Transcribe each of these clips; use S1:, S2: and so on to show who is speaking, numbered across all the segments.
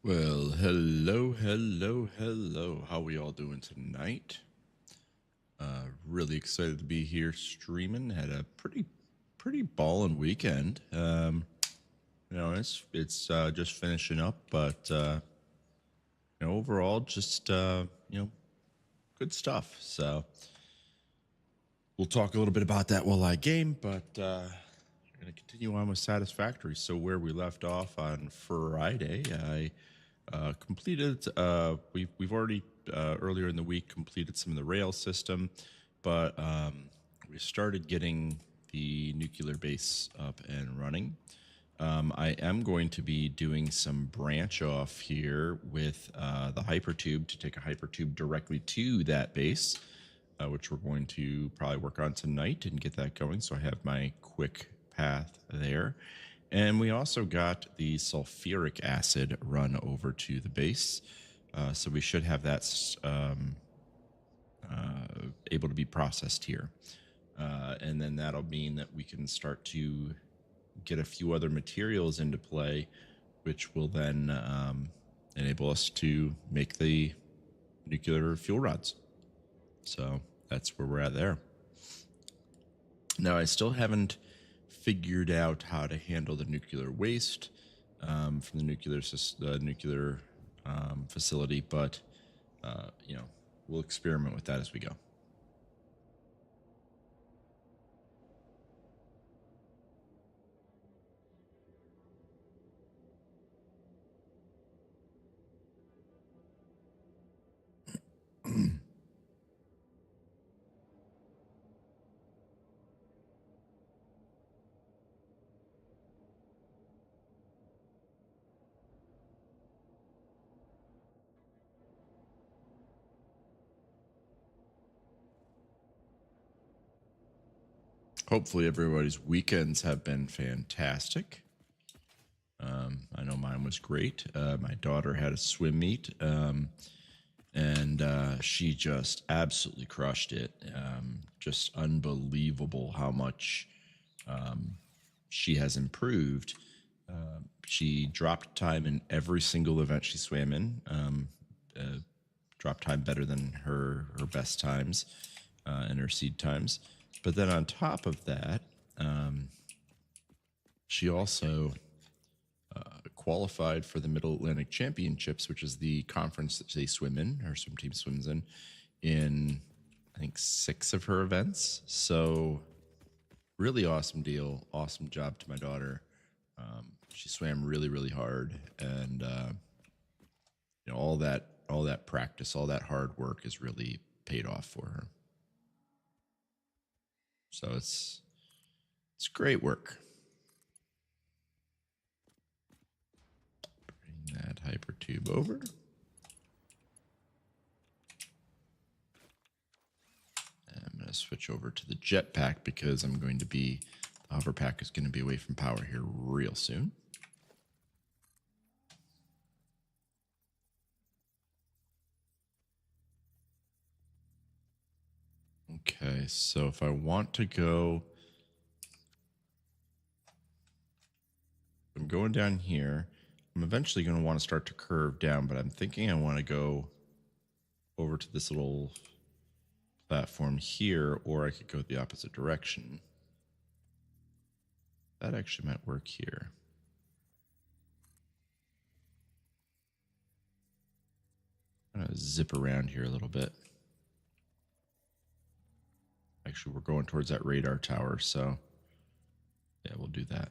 S1: Well, hello. How we all doing tonight? Really excited to be here streaming. Had a pretty ballin' weekend. It's just finishing up, but overall just good stuff. So we'll talk a little bit about that while I game, but we're gonna continue on with Satisfactory. So where we left off on Friday, I completed. We've already earlier in the week completed some of the rail system, but we started getting the nuclear base up and running. I am going to be doing some branch off here with the hypertube to take a hypertube directly to that base, which we're going to probably work on tonight and get that going. So I have my quick path there. And we also got the sulfuric acid run over to the base. So we should have that able to be processed here. And then that'll mean that we can start to get a few other materials into play, which will then enable us to make the nuclear fuel rods. So that's where we're at there. Now, I still haven't figured out how to handle the nuclear waste from the nuclear facility, but we'll experiment with that as we go. Hopefully everybody's weekends have been fantastic. I know mine was great. My daughter had a swim meet, and she just absolutely crushed it. Just unbelievable how much she has improved. She dropped time in every single event she swam in. Dropped time better than her best times and her seed times. But then on top of that, she also qualified for the Middle Atlantic Championships, which is the conference that they swim in, her swim team swims in I think 6 of her events. So really awesome deal. Awesome job to my daughter. She swam really hard, and all that practice, all that hard work has really paid off for her. So it's great work. Bring that hypertube over. I'm going to switch over to the jetpack because the hoverpack is going to be away from power here real soon. Okay, so if I want to go, I'm going down here. I'm eventually going to want to start to curve down, but I'm thinking I want to go over to this little platform here, or I could go the opposite direction. That actually might work here. I'm going to zip around here a little bit. Actually, we're going towards that radar tower, so yeah, we'll do that.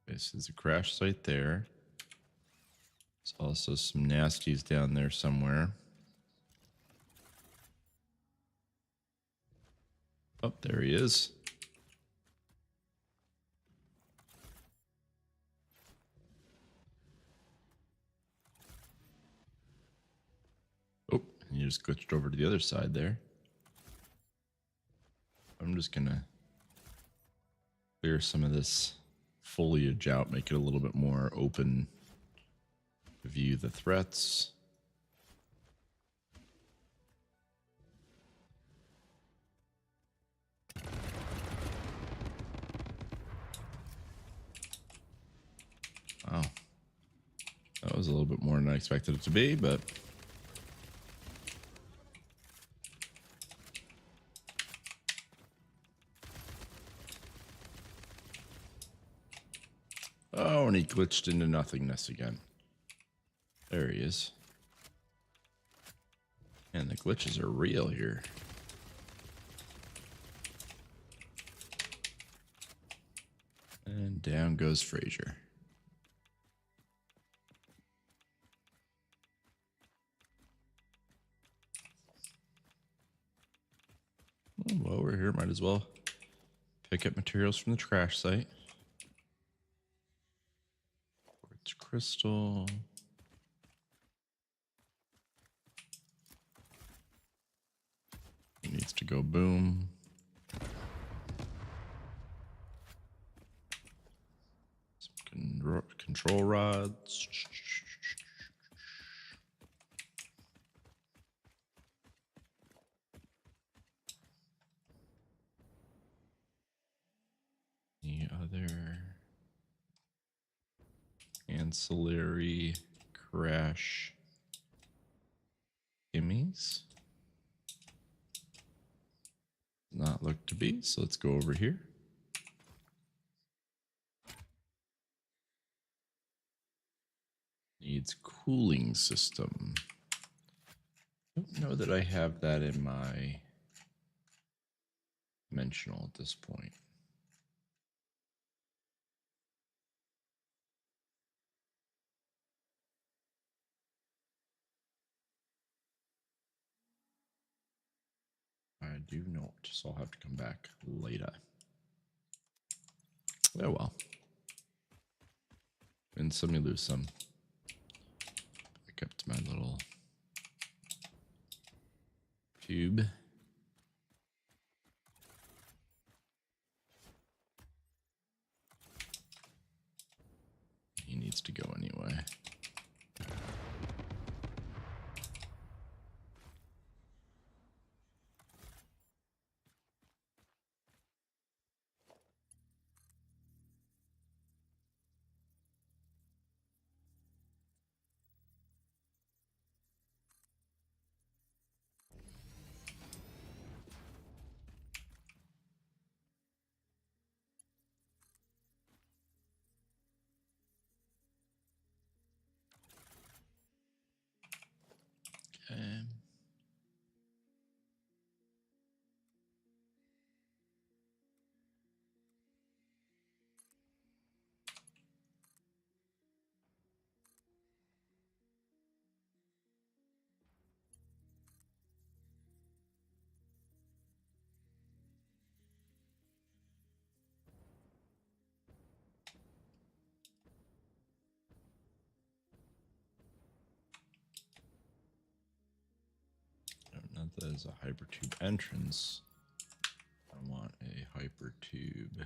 S1: This is a crash site there. There's also some nasties down there somewhere. Oh, there he is. Oh, and you just glitched over to the other side there. I'm just gonna clear some of this foliage out, make it a little bit more open to view the threats. was a little bit more than I expected it to be, but oh, and he glitched into nothingness again. There he is. And the glitches are real here. And down goes Fraser. While we're here, might as well pick up materials from the trash site. Quartz crystal. It needs to go boom. Some control rods. The other ancillary crash gimmies. Not look to be, so let's go over here. Needs cooling system. Don't know that I have that in my dimensional at this point. I do not, so I'll have to come back later. Oh well. Win some, you lose some. Back up to my little tube. He needs to go anyway. Okay. Not that is a hypertube entrance. I want a hypertube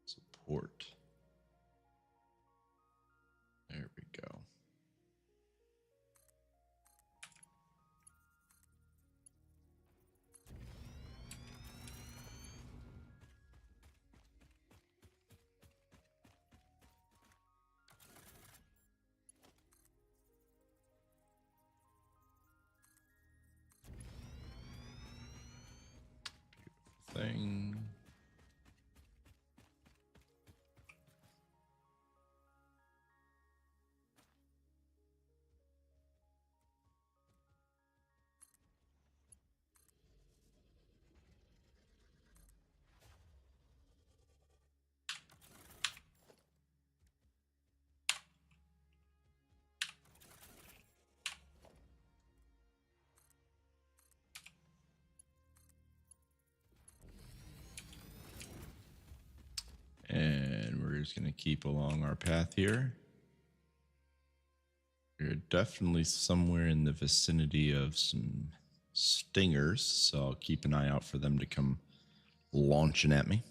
S1: support. There we go. Thing. And we're just going to keep along our path here. We're definitely somewhere in the vicinity of some stingers, so I'll keep an eye out for them to come launching at me.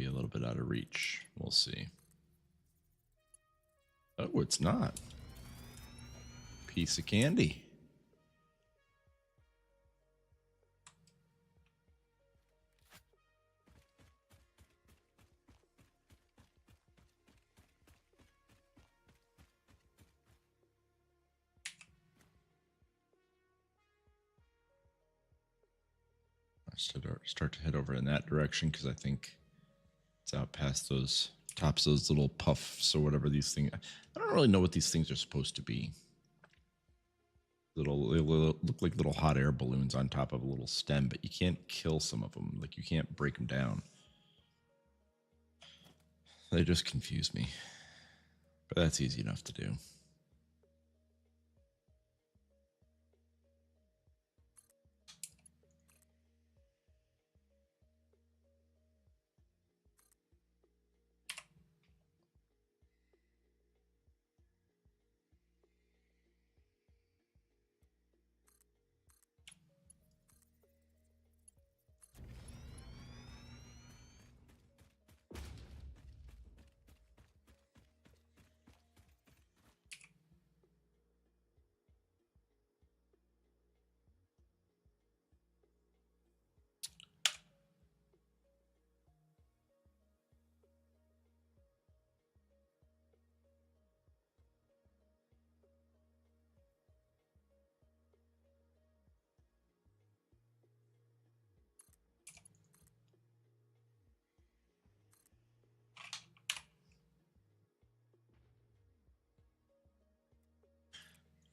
S1: be a little bit out of reach. We'll see. Oh, it's not. Piece of candy. Start to head over in that direction because I think it's out past those tops, those little puffs or whatever these things. I don't really know what these things are supposed to be. They look like little hot air balloons on top of a little stem, but you can't kill some of them. Like you can't break them down. They just confuse me, but that's easy enough to do.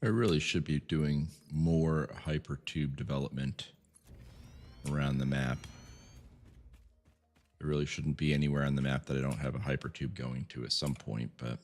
S1: I really should be doing more hypertube development around the map. There really shouldn't be anywhere on the map that I don't have a hypertube going to at some point, but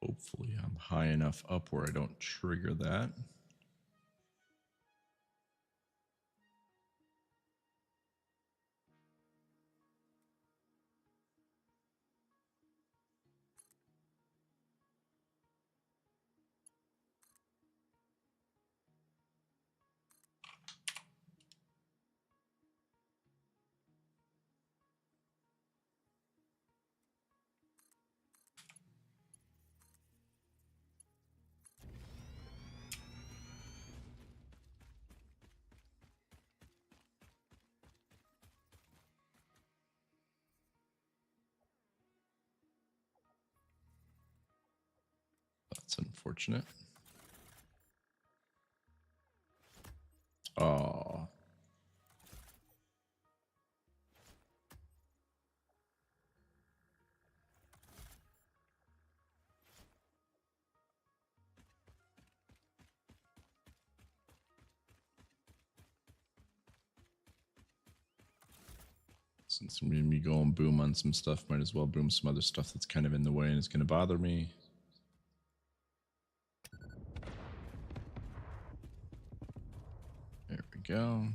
S1: hopefully I'm high enough up where I don't trigger that. That's unfortunate. Oh. Since I'm going to be going boom on some stuff, might as well boom some other stuff that's kind of in the way and is going to bother me. go.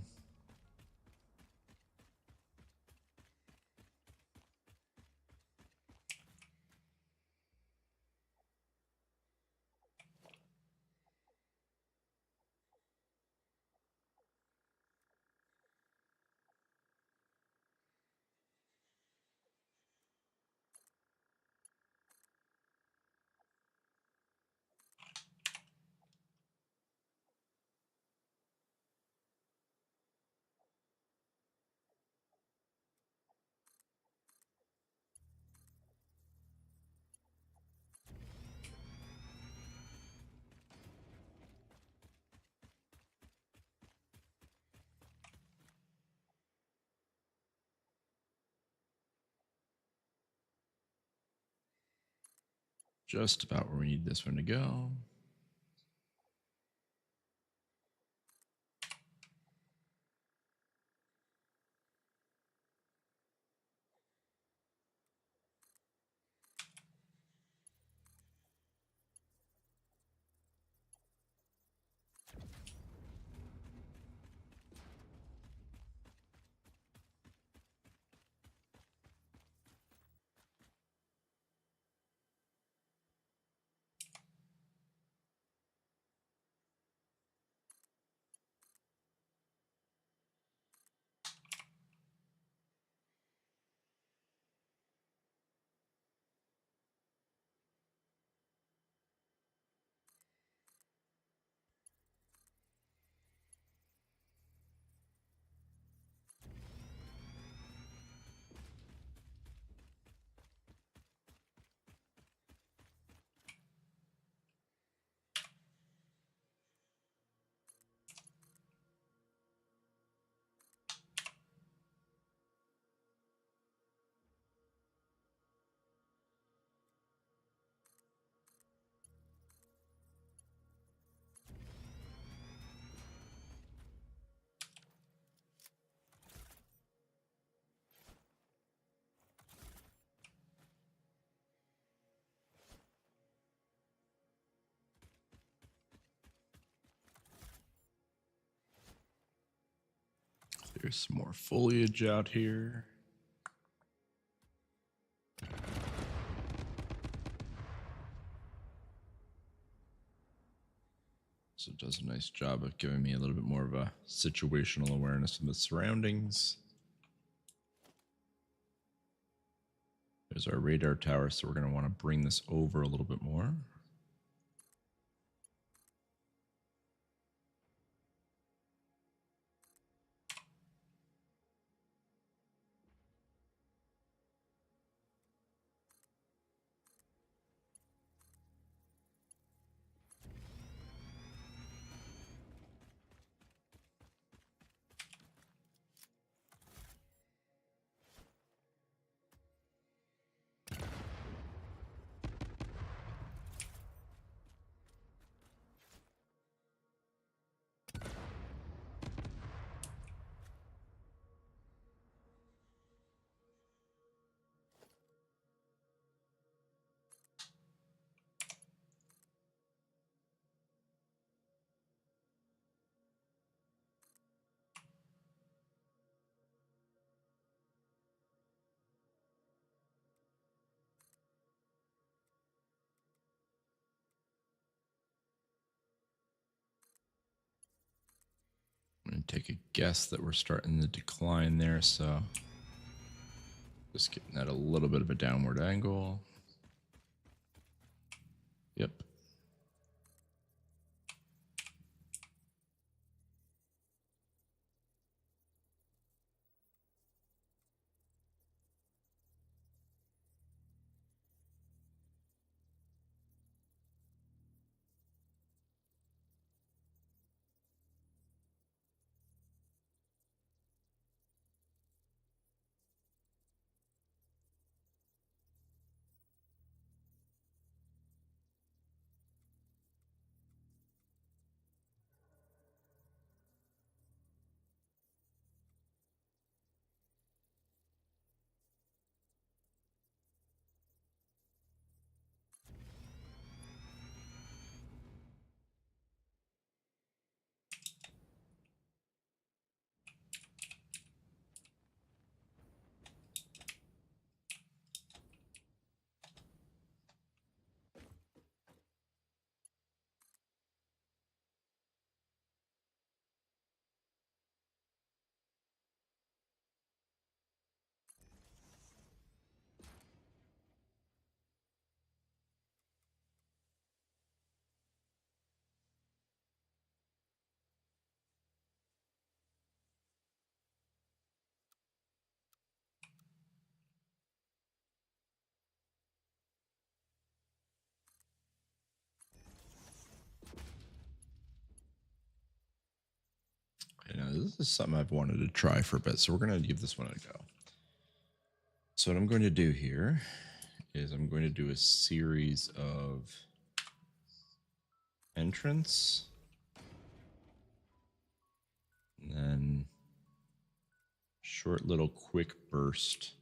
S1: Just about where we need this one to go. There's some more foliage out here. So it does a nice job of giving me a little bit more of a situational awareness of the surroundings. There's our radar tower, so we're going to want to bring this over a little bit more. I'm going to take a guess that we're starting the decline there, so just getting that a little bit of a downward angle. Yep. You know, this is something I've wanted to try for a bit, so we're going to give this one a go. So what I'm going to do here is I'm going to do a series of entrance, and then short little quick burst.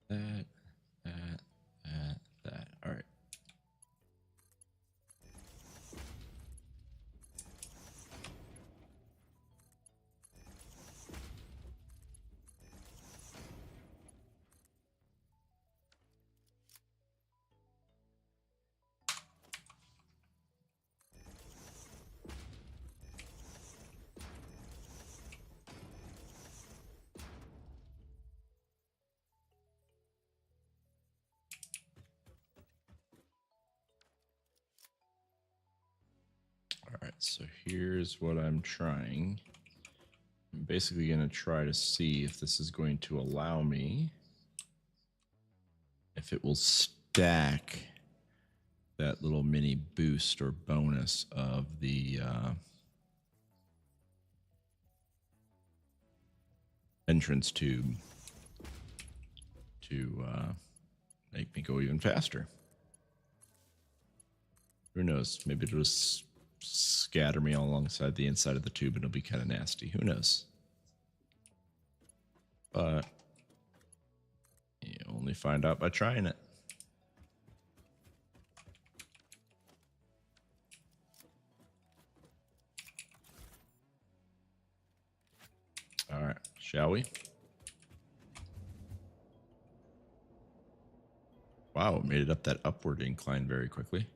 S1: That. All right. All right, so here's what I'm trying. I'm basically going to try to see if this is going to allow me, if it will stack that little mini boost or bonus of the entrance tube to make me go even faster. Who knows? Maybe it'll just scatter me all alongside the inside of the tube and it'll be kind of nasty. Who knows? But you only find out by trying it. All right, shall we? Wow, it made it up that upward incline very quickly.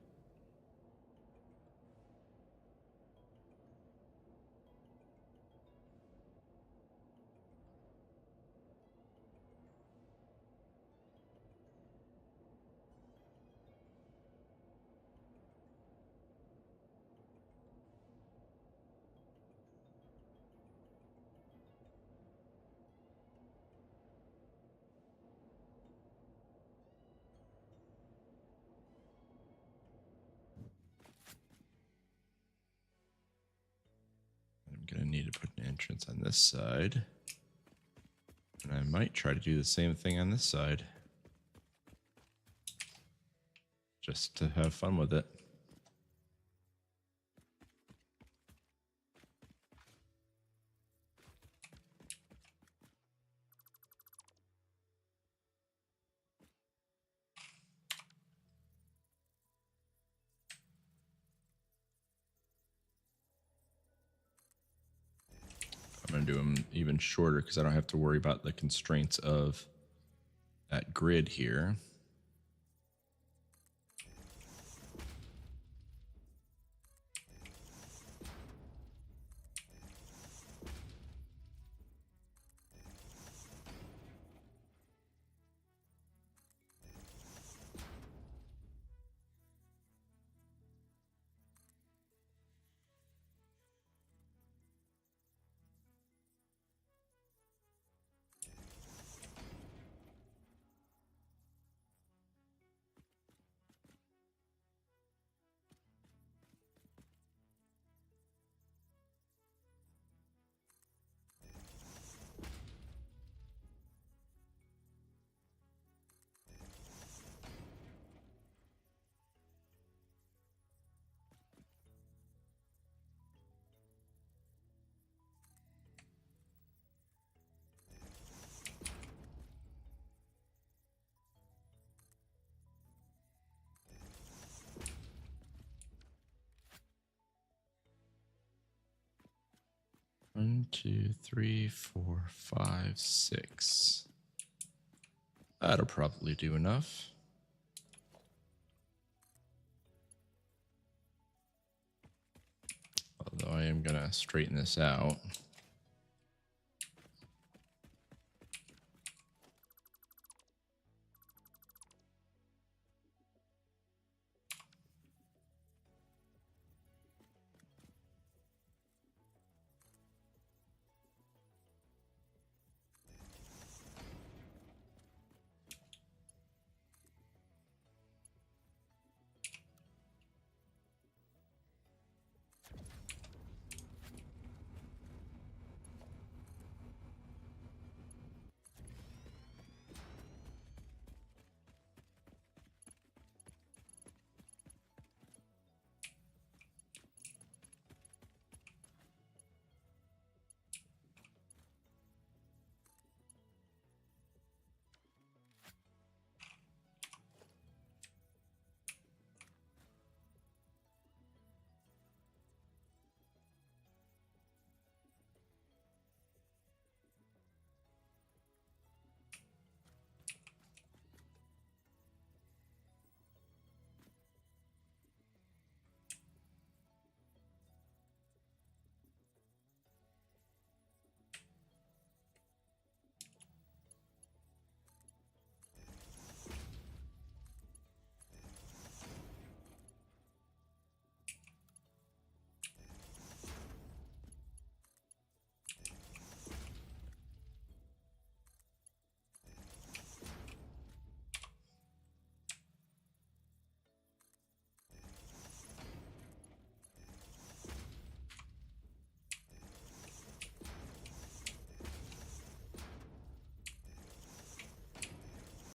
S1: I'm going to need to put an entrance on this side. And I might try to do the same thing on this side. Just to have fun with it. I'm going to do them even shorter because I don't have to worry about the constraints of that grid here. 1, 2, 3, 4, 5, 6. That'll probably do enough. Although I am gonna straighten this out.